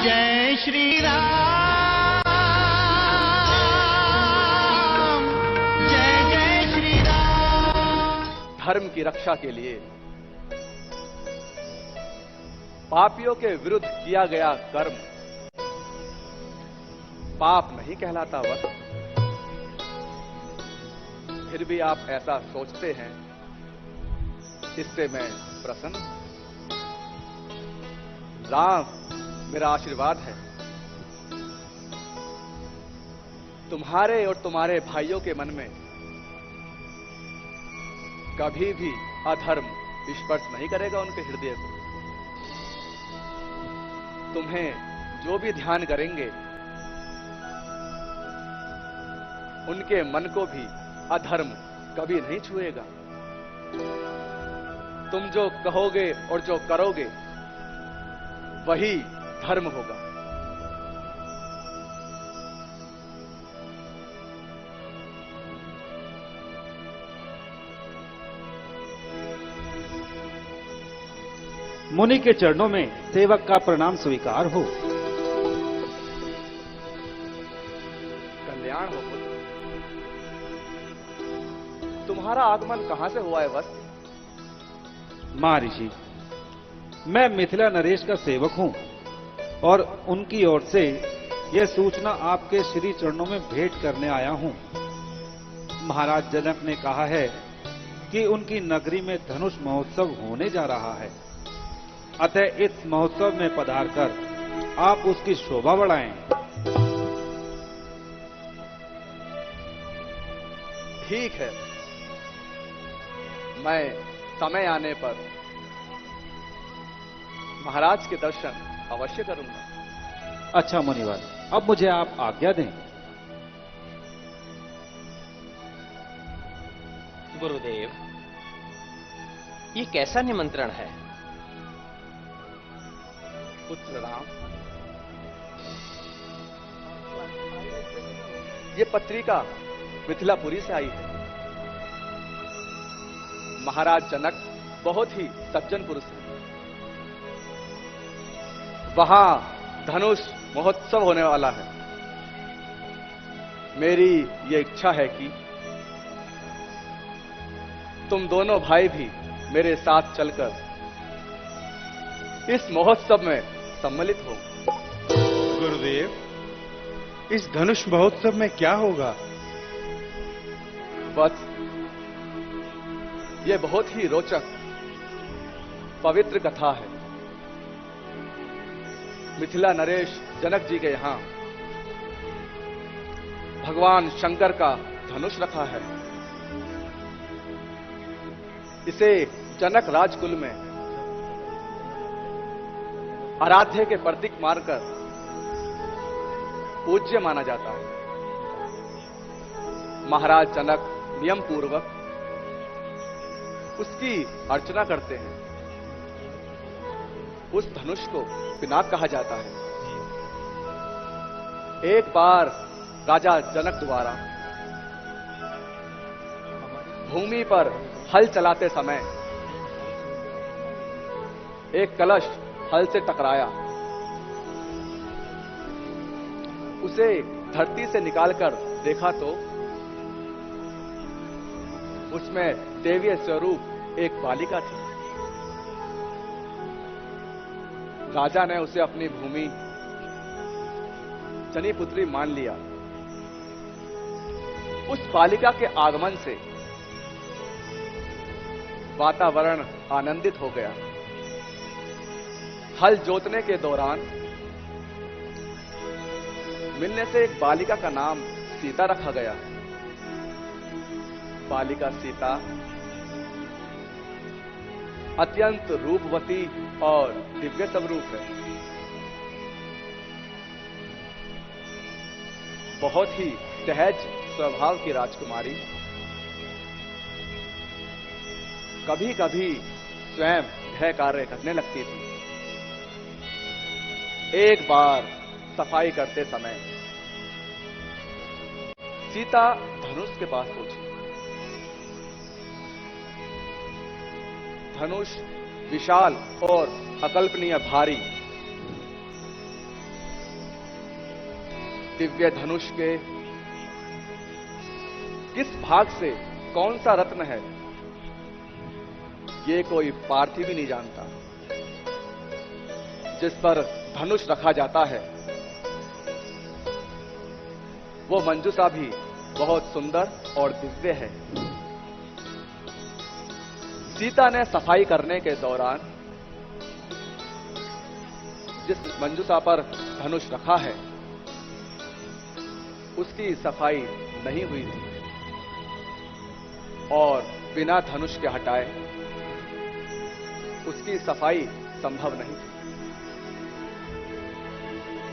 जय श्री राम, जय जय श्री राम। धर्म की रक्षा के लिए पापियों के विरुद्ध किया गया कर्म पाप नहीं कहलाता वह। फिर भी आप ऐसा सोचते हैं, इससे मैं प्रसन्न हूं। राम मेरा आशीर्वाद है। तुम्हारे और तुम्हारे भाइयों के मन में कभी भी अधर्म स्पर्श नहीं करेगा उनके हृदय को। तुम्हें जो भी ध्यान करेंगे उनके मन को भी अधर्म कभी नहीं छुएगा। तुम जो कहोगे और जो करोगे वही धर्म होगा। मुनि के चरणों में सेवक का प्रणाम स्वीकार हो। कल्याण हो पुत्र। तुम्हारा आगमन कहां से हुआ है वत्स? महर्षि, मैं मिथिला नरेश का सेवक हूं और उनकी ओर से यह सूचना आपके श्री चरणों में भेंट करने आया हूं। महाराज जनक ने कहा है कि उनकी नगरी में धनुष महोत्सव होने जा रहा है, अतः इस महोत्सव में पधारकर आप उसकी शोभा बढ़ाएं। ठीक है, मैं समय आने पर महाराज के दर्शन अवश्य करूंगा। अच्छा मुनिवर, अब मुझे आप आज्ञा दें। गुरुदेव, ये कैसा निमंत्रण है? पुत्र राम, ये पत्रिका मिथिलापुरी से आई है। महाराज जनक बहुत ही सज्जन पुरुष हैं। वहां धनुष महोत्सव होने वाला है। मेरी ये इच्छा है कि तुम दोनों भाई भी मेरे साथ चलकर इस महोत्सव में सम्मिलित हो। गुरुदेव, इस धनुष महोत्सव में क्या होगा? वत्स, यह बहुत ही रोचक पवित्र कथा है। मिथिला नरेश जनक जी के यहां भगवान शंकर का धनुष रखा है। इसे जनक राजकुल में आराध्य के प्रतीक मानकर पूज्य माना जाता है। महाराज जनक नियम पूर्वक उसकी अर्चना करते हैं। उस धनुष को पिनाक कहा जाता है। एक बार राजा जनक द्वारा भूमि पर हल चलाते समय एक कलश हल से टकराया। उसे धरती से निकालकर देखा तो उसमें देवीय स्वरूप एक बालिका थी। राजा ने उसे अपनी भूमि जनीपुत्री मान लिया। उस बालिका के आगमन से वातावरण आनंदित हो गया। हल जोतने के दौरान मिलने से एक बालिका का नाम सीता रखा गया। बालिका सीता अत्यंत रूपवती और दिव्य स्वरूप है। बहुत ही सहज स्वभाव की राजकुमारी। कभी कभी स्वयं गृह कार्य करने लगती थी। एक बार सफाई करते समय सीता धनुष के पास पहुंची। धनुष विशाल और अकल्पनीय भारी दिव्य धनुष के किस भाग से कौन सा रत्न है, ये कोई पार्थी भी नहीं जानता। जिस पर धनुष रखा जाता है वो मंजूषा भी बहुत सुंदर और दिव्य है। सीता ने सफाई करने के दौरान जिस मंजूषा पर धनुष रखा है उसकी सफाई नहीं हुई थी और बिना धनुष के हटाए उसकी सफाई संभव नहीं थी।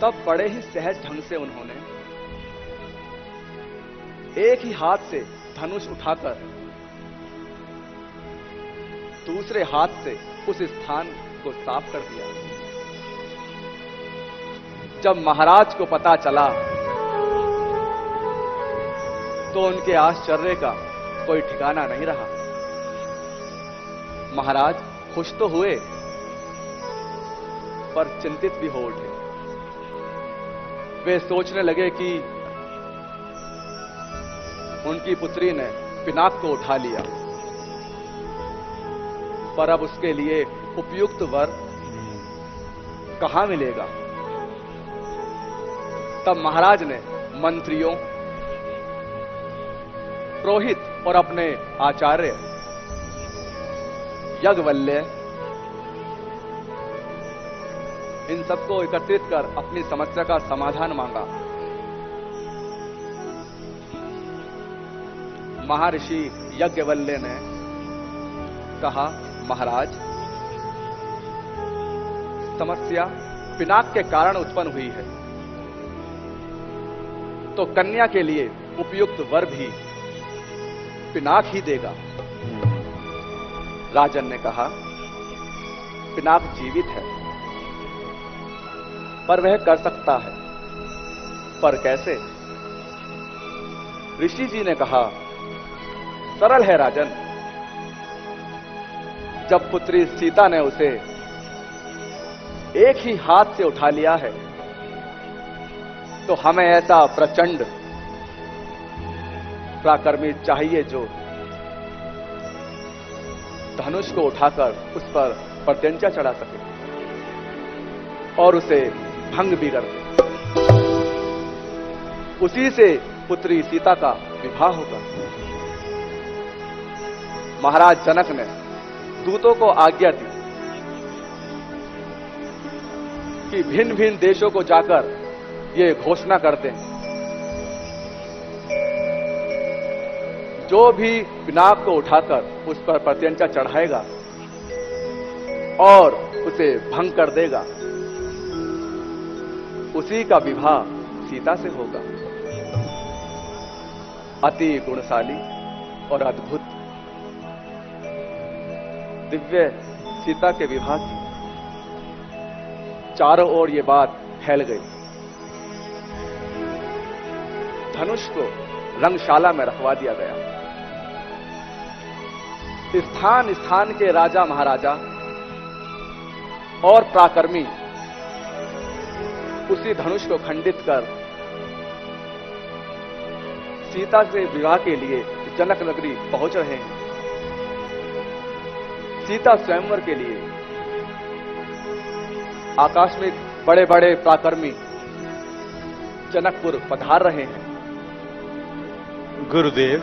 तब बड़े ही सहज ढंग से उन्होंने एक ही हाथ से धनुष उठाकर दूसरे हाथ से उस स्थान को साफ कर दिया। जब महाराज को पता चला तो उनके आश्चर्य का कोई ठिकाना नहीं रहा। महाराज खुश तो हुए पर चिंतित भी हो उठे। वे सोचने लगे कि उनकी पुत्री ने पिनाक को उठा लिया, पर अब उसके लिए उपयुक्त वर कहां मिलेगा। तब महाराज ने मंत्रियों, पुरोहित और अपने आचार्य याज्ञवल्क्य इन सबको एकत्रित कर अपनी समस्या का समाधान मांगा। महर्षि याज्ञवल्क्य ने कहा, महाराज, समस्या पिनाक के कारण उत्पन्न हुई है, तो कन्या के लिए उपयुक्त वर भी पिनाक ही देगा। राजन ने कहा, पिनाक जीवित है पर वह कर सकता है, पर कैसे? ऋषि जी ने कहा, सरल है राजन। जब पुत्री सीता ने उसे एक ही हाथ से उठा लिया है तो हमें ऐसा प्रचंड पराक्रमी चाहिए जो धनुष को उठाकर उस पर प्रत्यंचा चढ़ा सके और उसे भंग भी कर दे। उसी से पुत्री सीता का विवाह होगा। महाराज जनक ने दूतों को आज्ञा दी कि भिन्न भिन्न देशों को जाकर ये घोषणा करते हैं, जो भी पिनाक को उठाकर उस पर प्रत्यंचा चढ़ाएगा और उसे भंग कर देगा, उसी का विवाह सीता से होगा। अति गुणशाली और अद्भुत दिव्य सीता के विवाह की चारों ओर ये बात फैल गई। धनुष को रंगशाला में रखवा दिया गया। स्थान स्थान के राजा महाराजा और पराक्रमी उसी धनुष को खंडित कर सीता से विवाह के लिए जनक नगरी पहुंच रहे हैं। सीता स्वयंवर के लिए आकस्मिक बड़े बड़े पराक्रमी जनकपुर पधार रहे हैं। गुरुदेव,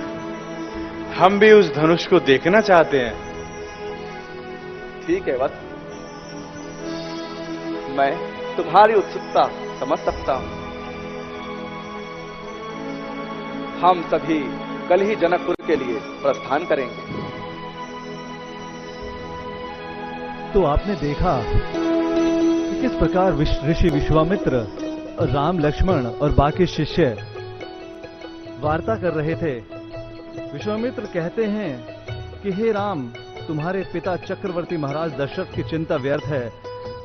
हम भी उस धनुष को देखना चाहते हैं। ठीक है वत्स, मैं तुम्हारी उत्सुकता समझ सकता हूं। हम सभी कल ही जनकपुर के लिए प्रस्थान करेंगे। तो आपने देखा कि किस प्रकार ऋषि विश्वामित्र, राम, लक्ष्मण और बाकी शिष्य वार्ता कर रहे थे। विश्वामित्र कहते हैं कि हे राम, तुम्हारे पिता चक्रवर्ती महाराज दशरथ की चिंता व्यर्थ है,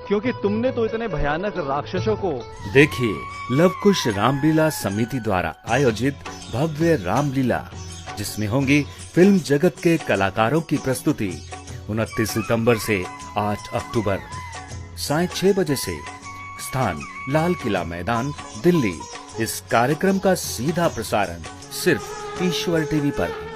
क्योंकि तुमने तो इतने भयानक राक्षसों को। देखिए लवकुश रामलीला समिति द्वारा आयोजित भव्य रामलीला, जिसमें होंगी फिल्म जगत के कलाकारों की प्रस्तुति 29 सितंबर से 8 अक्टूबर। साय 6 बजे से। स्थान लाल किला मैदान, दिल्ली। इस कार्यक्रम का सीधा प्रसारण सिर्फ ईश्वर टीवी पर।